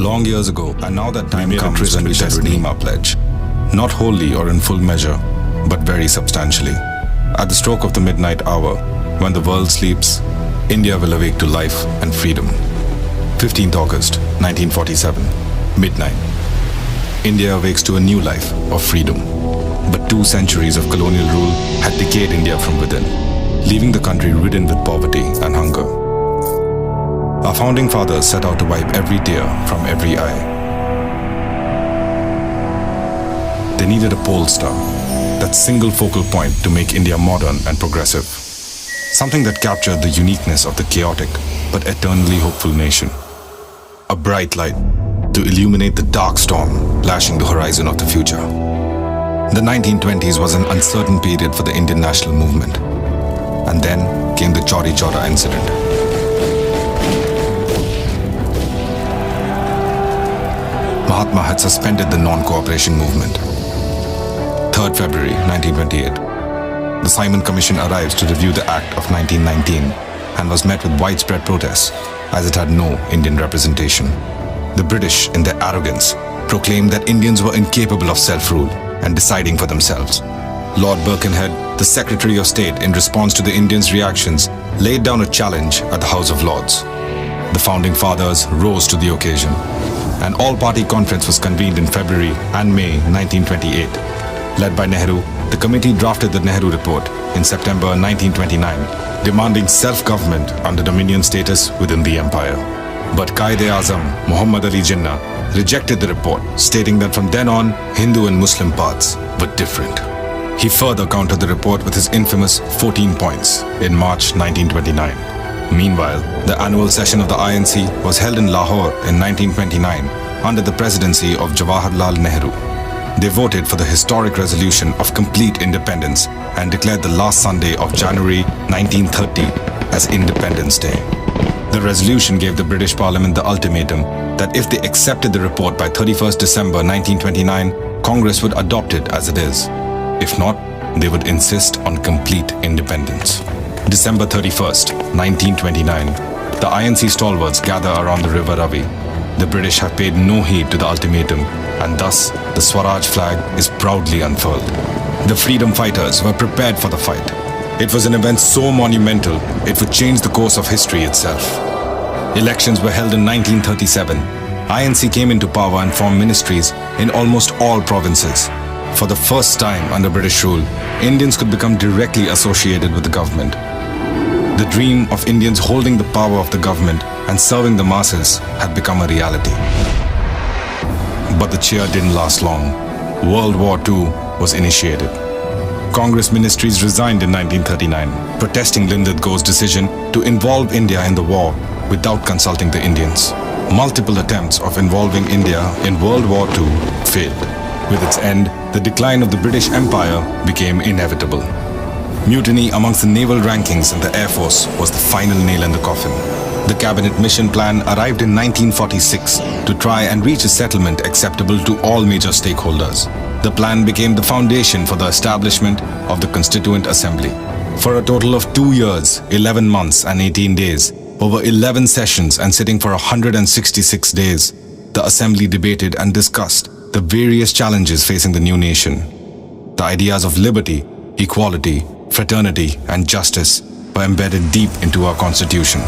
long years ago, and now that time comes when we shall redeem our pledge. Not wholly or in full measure, but very substantially. At the stroke of the midnight hour, when the world sleeps, India will awake to life and freedom. 15th August, 1947, midnight. India awakes to a new life of freedom. But 2 centuries of colonial rule had decayed India from within, leaving the country ridden with poverty and hunger. Our founding fathers set out to wipe every tear from every eye. They needed a pole star, that single focal point to make India modern and progressive. Something that captured the uniqueness of the chaotic but eternally hopeful nation. A bright light to illuminate the dark storm lashing the horizon of the future. The 1920s was an uncertain period for the Indian national movement. And then came the Chauri Chaura incident. Mahatma had suspended the non-cooperation movement. 3rd February 1928. The Simon Commission arrives to review the Act of 1919 and was met with widespread protests as it had no Indian representation. The British, in their arrogance, proclaimed that Indians were incapable of self-rule and deciding for themselves. Lord Birkenhead, the Secretary of State, in response to the Indians' reactions, laid down a challenge at the House of Lords. The founding fathers rose to the occasion. An all-party conference was convened in February and May 1928. Led by Nehru, the committee drafted the Nehru Report in September 1929, demanding self-government under Dominion status within the empire. But Quaid-e-Azam, Muhammad Ali Jinnah, rejected the report, stating that from then on, Hindu and Muslim paths were different. He further countered the report with his infamous 14 points in March 1929. Meanwhile, the annual session of the INC was held in Lahore in 1929 under the presidency of Jawaharlal Nehru. They voted for the historic resolution of complete independence and declared the last Sunday of January 1930 as Independence Day. The resolution gave the British Parliament the ultimatum that if they accepted the report by 31st December 1929, Congress would adopt it as it is. If not, they would insist on complete independence. December 31st, 1929, the INC stalwarts gather around the River Ravi. The British have paid no heed to the ultimatum, and thus the Swaraj flag is proudly unfurled. The freedom fighters were prepared for the fight. It was an event so monumental, it would change the course of history itself. Elections were held in 1937. INC came into power and formed ministries in almost all provinces. For the first time under British rule, Indians could become directly associated with the government. The dream of Indians holding the power of the government and serving the masses had become a reality. But the cheer didn't last long. World War II was initiated. Congress ministries resigned in 1939, protesting Lindadgo's decision to involve India in the war without consulting the Indians. Multiple attempts of involving India in World War II failed. With its end, the decline of the British Empire became inevitable. Mutiny amongst the naval rankings in the Air Force was the final nail in the coffin. The Cabinet Mission Plan arrived in 1946 to try and reach a settlement acceptable to all major stakeholders. The plan became the foundation for the establishment of the Constituent Assembly. For a total of 2 years, 11 months and 18 days, over 11 sessions and sitting for 166 days, the Assembly debated and discussed the various challenges facing the new nation. The ideas of liberty, equality, fraternity, and justice were embedded deep into our Constitution.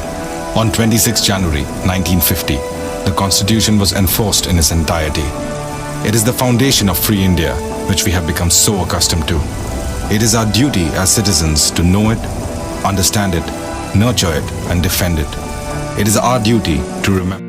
On 26 January 1950, the Constitution was enforced in its entirety. It is the foundation of free India, which we have become so accustomed to. It is our duty as citizens to know it, understand it, nurture it, and defend it. It is our duty to remember.